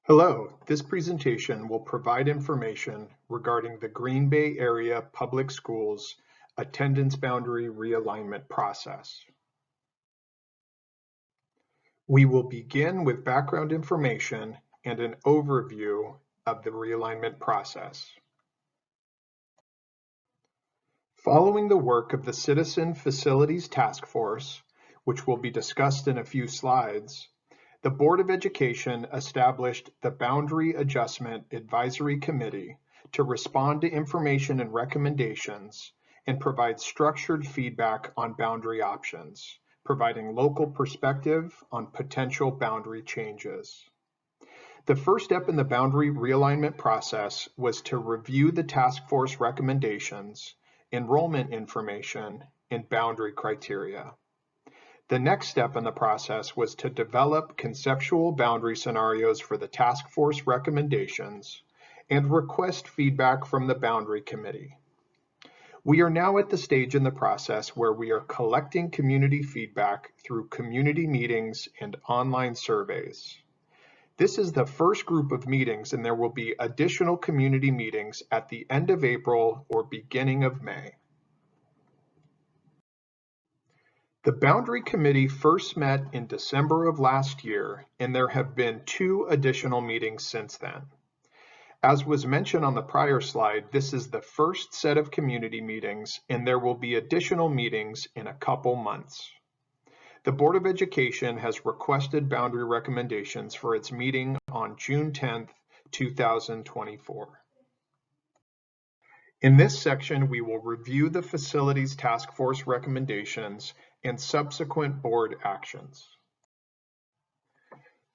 Hello, this presentation will provide information regarding the Green Bay Area Public Schools attendance boundary realignment process. We will begin with background information and an overview of the realignment process. Following the work of the Citizen Facilities Task Force, which will be discussed in a few slides, the Board of Education established the Boundary Adjustment Advisory Committee to respond to information and recommendations and provide structured feedback on boundary options, providing local perspective on potential boundary changes. The first step in the boundary realignment process was to review the task force recommendations, enrollment information, and boundary criteria. The next step in the process was to develop conceptual boundary scenarios for the task force recommendations and request feedback from the boundary committee. We are now at the stage in the process where we are collecting community feedback through community meetings and online surveys. This is the first group of meetings, and there will be additional community meetings at the end of April or beginning of May. The Boundary Committee first met in December of last year, and there have been 2 additional meetings since then. As was mentioned on the prior slide, this is the first set of community meetings, and there will be additional meetings in a couple months. The Board of Education has requested boundary recommendations for its meeting on June 10th, 2024. In this section, we will review the Facilities Task Force recommendations and subsequent board actions.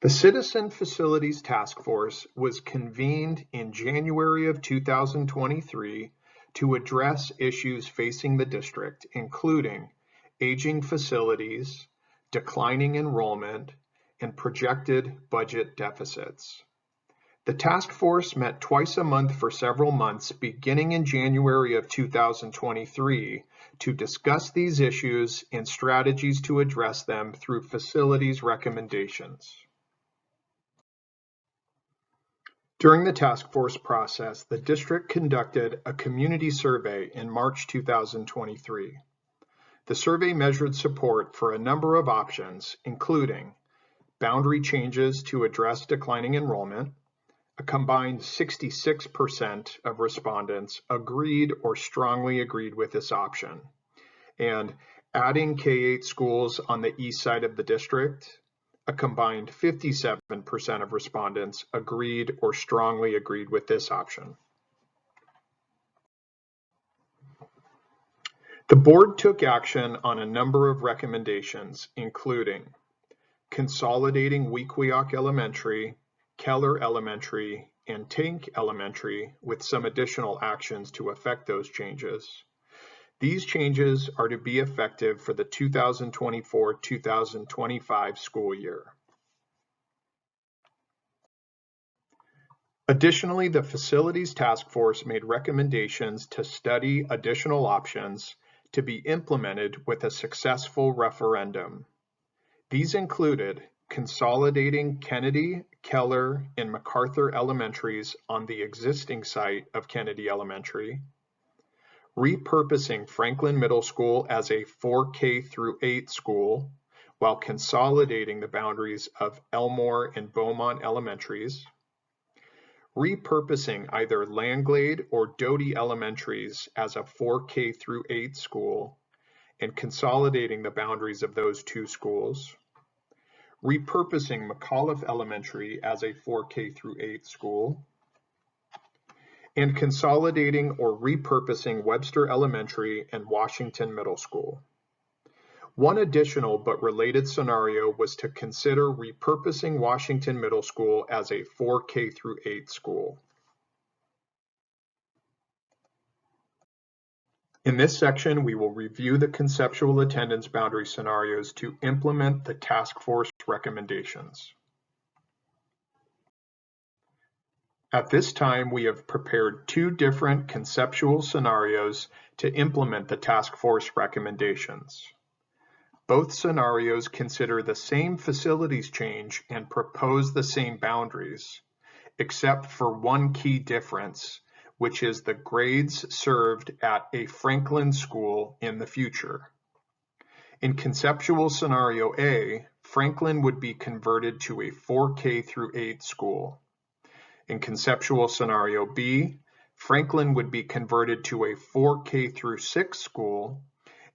The Citizen Facilities Task Force was convened in January of 2023 to address issues facing the district, including aging facilities, declining enrollment, and projected budget deficits. The task force met twice a month for several months, beginning in January of 2023, to discuss these issues and strategies to address them through facilities recommendations. During the task force process, the district conducted a community survey in March 2023. The survey measured support for a number of options, including boundary changes to address declining enrollment. A combined 66% of respondents agreed or strongly agreed with this option. And adding K-8 schools on the east side of the district, a combined 57% of respondents agreed or strongly agreed with this option. The board took action on a number of recommendations, including consolidating Weequahic Elementary, Keller Elementary, and Tank Elementary with some additional actions to affect those changes. These changes are to be effective for the 2024-2025 school year. Additionally, the Facilities Task Force made recommendations to study additional options to be implemented with a successful referendum. These included consolidating Kennedy, Keller, and MacArthur Elementaries on the existing site of Kennedy Elementary, repurposing Franklin Middle School as a 4K through 8 school while consolidating the boundaries of Elmore and Beaumont Elementaries, repurposing either Langlade or Doty Elementaries as a 4K through 8 school and consolidating the boundaries of those 2 schools, repurposing McAuliffe Elementary as a 4K through 8 school, and consolidating or repurposing Webster Elementary and Washington Middle School. One additional but related scenario was to consider repurposing Washington Middle School as a 4K through 8 school. In this section, we will review the conceptual attendance boundary scenarios to implement the task force recommendations. At this time, we have prepared 2 different conceptual scenarios to implement the task force recommendations. Both scenarios consider the same facilities change and propose the same boundaries, except for one key difference, which is the grades served at a Franklin school in the future. In conceptual scenario A, Franklin would be converted to a 4K through 8 school. In conceptual scenario B, Franklin would be converted to a 4K through 6 school,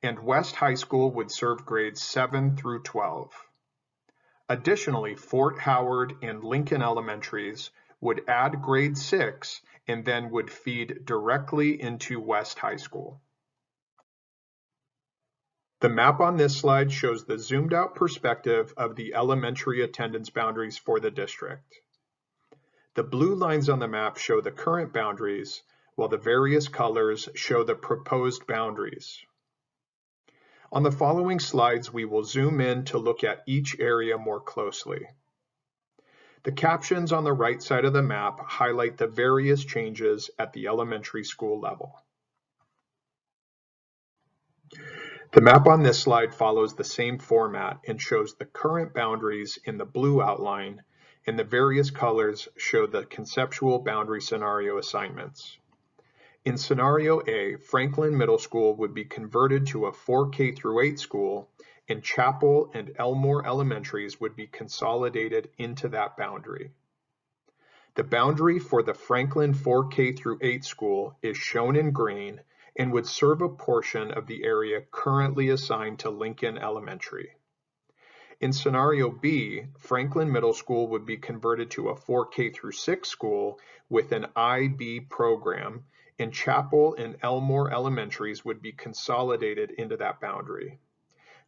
and West High School would serve grades 7 through 12. Additionally, Fort Howard and Lincoln Elementaries would add grade 6 and then would feed directly into West High School. The map on this slide shows the zoomed out perspective of the elementary attendance boundaries for the district. The blue lines on the map show the current boundaries, while the various colors show the proposed boundaries. On the following slides, we will zoom in to look at each area more closely. The captions on the right side of the map highlight the various changes at the elementary school level. The map on this slide follows the same format and shows the current boundaries in the blue outline, and the various colors show the conceptual boundary scenario assignments. In scenario A, Franklin Middle School would be converted to a 4K through 8 school, and Chapel and Elmore Elementaries would be consolidated into that boundary. The boundary for the Franklin 4K through 8 school is shown in green and would serve a portion of the area currently assigned to Lincoln Elementary. In scenario B, Franklin Middle School would be converted to a 4K through 6 school with an IB program, and Chapel and Elmore Elementaries would be consolidated into that boundary.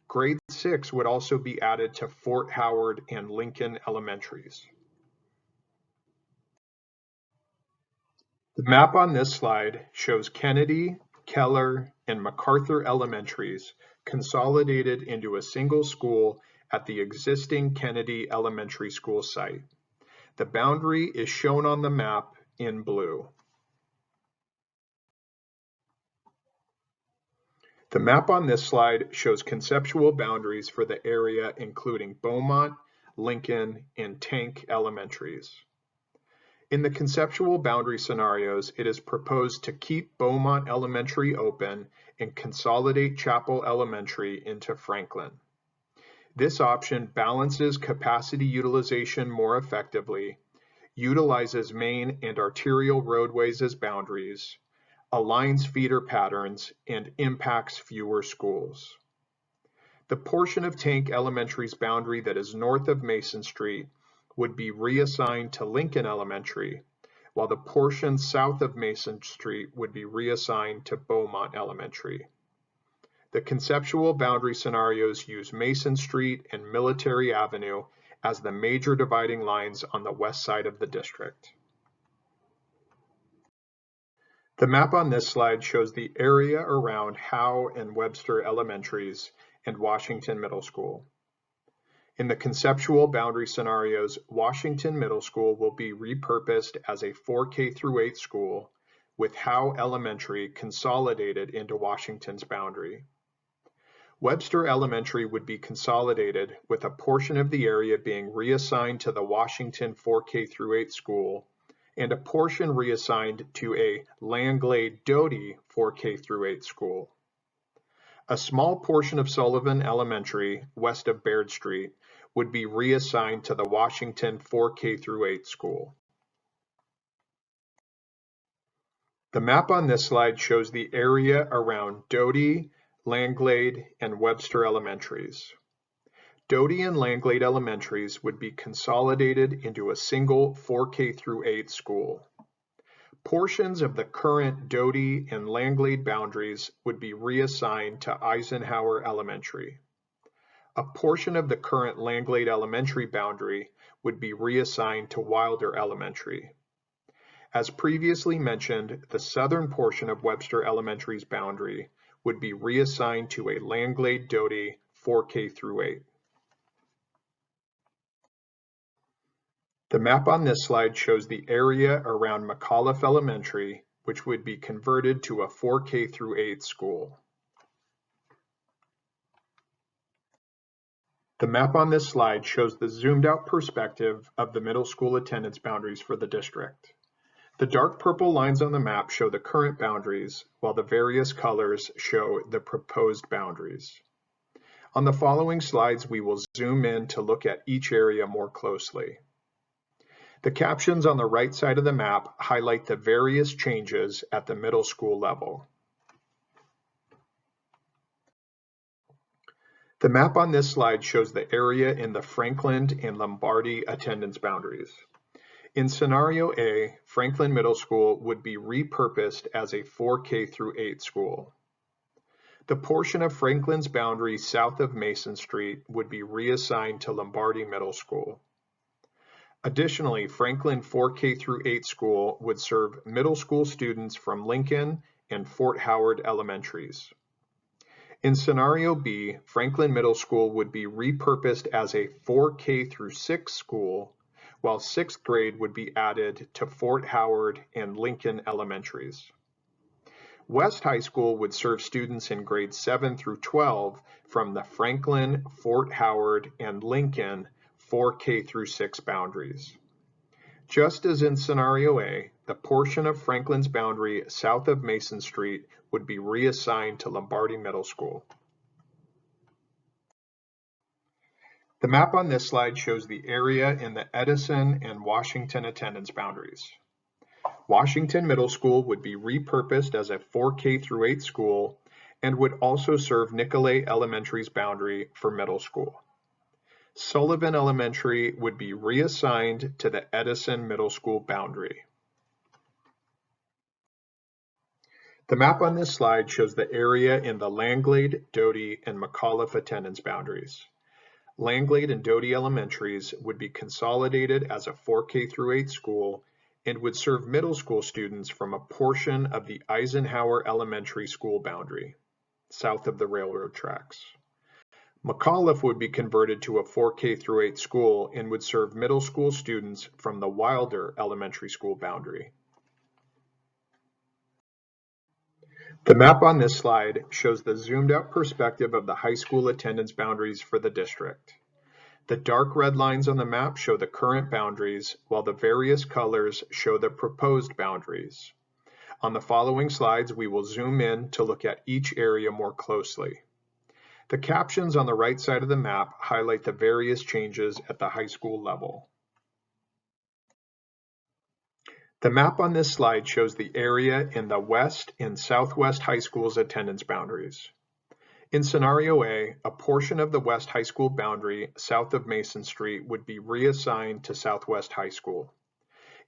Grade 6 would also be added to Fort Howard and Lincoln Elementaries. The map on this slide shows Kennedy, Keller, and MacArthur Elementaries consolidated into a single school at the existing Kennedy Elementary School site. The boundary is shown on the map in blue. The map on this slide shows conceptual boundaries for the area including Beaumont, Lincoln, and Tank Elementaries. In the conceptual boundary scenarios, it is proposed to keep Beaumont Elementary open and consolidate Chapel Elementary into Franklin. This option balances capacity utilization more effectively, utilizes main and arterial roadways as boundaries, aligns feeder patterns, and impacts fewer schools. The portion of Tank Elementary's boundary that is north of Mason Street would be reassigned to Lincoln Elementary, while the portion south of Mason Street would be reassigned to Beaumont Elementary. The conceptual boundary scenarios use Mason Street and Military Avenue as the major dividing lines on the west side of the district. The map on this slide shows the area around Howe and Webster Elementaries and Washington Middle School. In the conceptual boundary scenarios, Washington Middle School will be repurposed as a 4K through 8 school, with Howe Elementary consolidated into Washington's boundary. Webster Elementary would be consolidated, with a portion of the area being reassigned to the Washington 4K through 8 school, and a portion reassigned to a Langlade Doty 4K through 8 school. A small portion of Sullivan Elementary, west of Baird Street, would be reassigned to the Washington 4K through 8 school. The map on this slide shows the area around Doty, Langlade, and Webster Elementaries. Doty and Langlade Elementaries would be consolidated into a single 4K through 8 school. Portions of the current Doty and Langlade boundaries would be reassigned to Eisenhower Elementary. A portion of the current Langlade Elementary boundary would be reassigned to Wilder Elementary. As previously mentioned, the southern portion of Webster Elementary's boundary would be reassigned to a Langlade Doty 4K through 8. The map on this slide shows the area around McAuliffe Elementary, which would be converted to a 4K through 8 school. The map on this slide shows the zoomed out perspective of the middle school attendance boundaries for the district. The dark purple lines on the map show the current boundaries, while the various colors show the proposed boundaries. On the following slides, we will zoom in to look at each area more closely. The captions on the right side of the map highlight the various changes at the middle school level. The map on this slide shows the area in the Franklin and Lombardi attendance boundaries. In scenario A, Franklin Middle School would be repurposed as a 4K through 8 school. The portion of Franklin's boundary south of Mason Street would be reassigned to Lombardi Middle School. Additionally, Franklin 4K through 8 school would serve middle school students from Lincoln and Fort Howard elementaries. In scenario B, Franklin Middle School would be repurposed as a 4K through 6 school, while 6th grade would be added to Fort Howard and Lincoln elementaries. West High School would serve students in grades 7 through 12 from the Franklin, Fort Howard, and Lincoln 4K through 6 boundaries. Just as in scenario A, the portion of Franklin's boundary south of Mason Street would be reassigned to Lombardi Middle School. The map on this slide shows the area in the Edison and Washington attendance boundaries. Washington Middle School would be repurposed as a 4K through 8 school and would also serve Nicolay Elementary's boundary for middle school. Sullivan Elementary would be reassigned to the Edison Middle School boundary. The map on this slide shows the area in the Langlade, Doty, and McAuliffe attendance boundaries. Langlade and Doty Elementaries would be consolidated as a 4K through 8 school and would serve middle school students from a portion of the Eisenhower Elementary School boundary, south of the railroad tracks. McAuliffe would be converted to a 4K through 8 school and would serve middle school students from the Wilder Elementary School boundary. The map on this slide shows the zoomed out perspective of the high school attendance boundaries for the district. The dark red lines on the map show the current boundaries, while the various colors show the proposed boundaries. On the following slides, we will zoom in to look at each area more closely. The captions on the right side of the map highlight the various changes at the high school level. The map on this slide shows the area in the West and Southwest High School's attendance boundaries. In scenario A, a portion of the West High School boundary south of Mason Street would be reassigned to Southwest High School.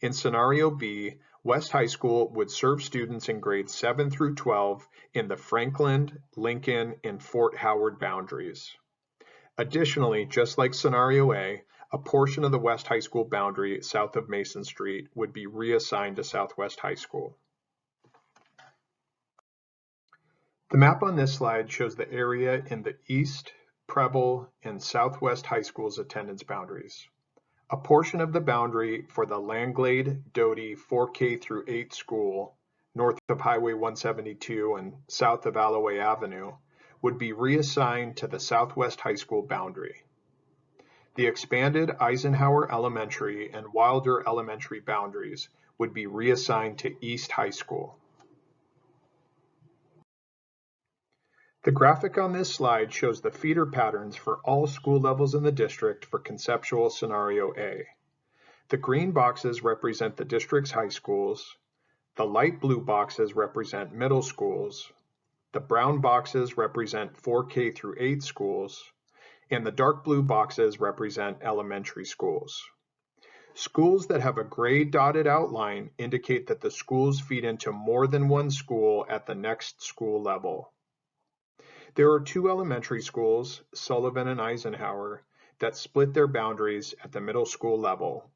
In scenario B, West High School would serve students in grades 7 through 12 in the Franklin, Lincoln, and Fort Howard boundaries. Additionally, just like scenario A, a portion of the West High School boundary south of Mason Street would be reassigned to Southwest High School. The map on this slide shows the area in the East, Preble, and Southwest High School's attendance boundaries. A portion of the boundary for the Langlade, Doty 4K through 8 school, north of Highway 172 and south of Alloway Avenue, would be reassigned to the Southwest High School boundary. The expanded Eisenhower Elementary and Wilder Elementary boundaries would be reassigned to East High School. The graphic on this slide shows the feeder patterns for all school levels in the district for conceptual scenario A. The green boxes represent the district's high schools, the light blue boxes represent middle schools, the brown boxes represent 4K through 8 schools, and the dark blue boxes represent elementary schools. Schools that have a gray dotted outline indicate that the schools feed into more than one school at the next school level. There are 2 elementary schools, Sullivan and Eisenhower, that split their boundaries at the middle school level.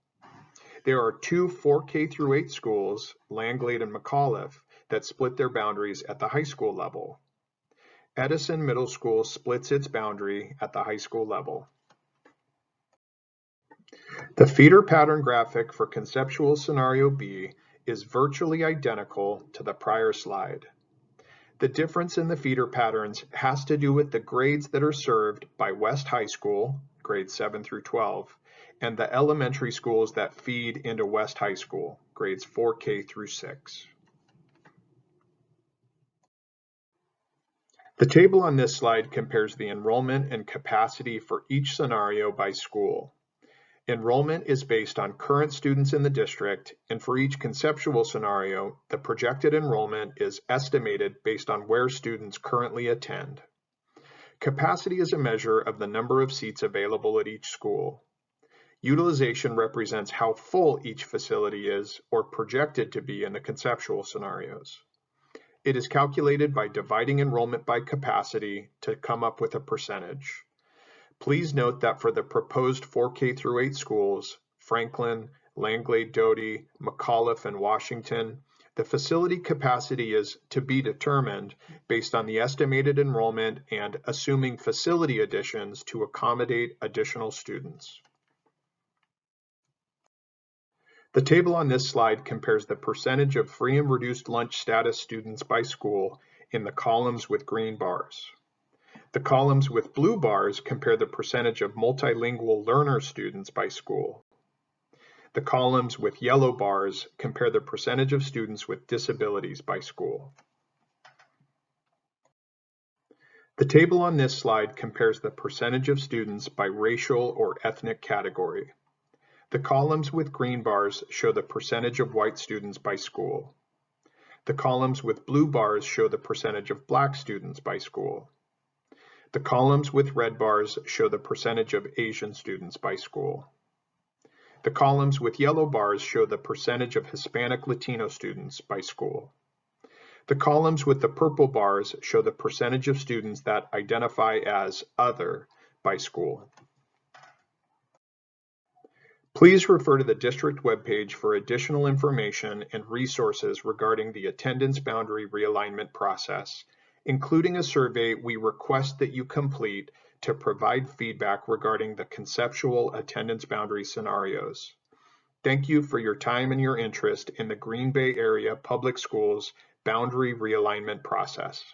There are 2 4K through 8 schools, Langlade and McAuliffe, that split their boundaries at the high school level. Edison Middle School splits its boundary at the high school level. The feeder pattern graphic for conceptual scenario B is virtually identical to the prior slide. The difference in the feeder patterns has to do with the grades that are served by West High School, grades 7 through 12, and the elementary schools that feed into West High School, grades 4K through 6. The table on this slide compares the enrollment and capacity for each scenario by school. Enrollment is based on current students in the district, and for each conceptual scenario, the projected enrollment is estimated based on where students currently attend. Capacity is a measure of the number of seats available at each school. Utilization represents how full each facility is or projected to be in the conceptual scenarios. It is calculated by dividing enrollment by capacity to come up with a percentage. Please note that for the proposed 4K through 8 schools, Franklin, Langlade, Doty, McAuliffe, and Washington, the facility capacity is to be determined based on the estimated enrollment and assuming facility additions to accommodate additional students. The table on this slide compares the percentage of free and reduced lunch status students by school in the columns with green bars. The columns with blue bars compare the percentage of multilingual learner students by school. The columns with yellow bars compare the percentage of students with disabilities by school. The table on this slide compares the percentage of students by racial or ethnic category. The columns with green bars show the percentage of white students by school. The columns with blue bars show the percentage of Black students by school. The columns with red bars show the percentage of Asian students by school. The columns with yellow bars show the percentage of Hispanic Latino students by school. The columns with the purple bars show the percentage of students that identify as other by school. Please refer to the district webpage for additional information and resources regarding the attendance boundary realignment process, including a survey we request that you complete to provide feedback regarding the conceptual attendance boundary scenarios. Thank you for your time and your interest in the Green Bay Area Public Schools boundary realignment process.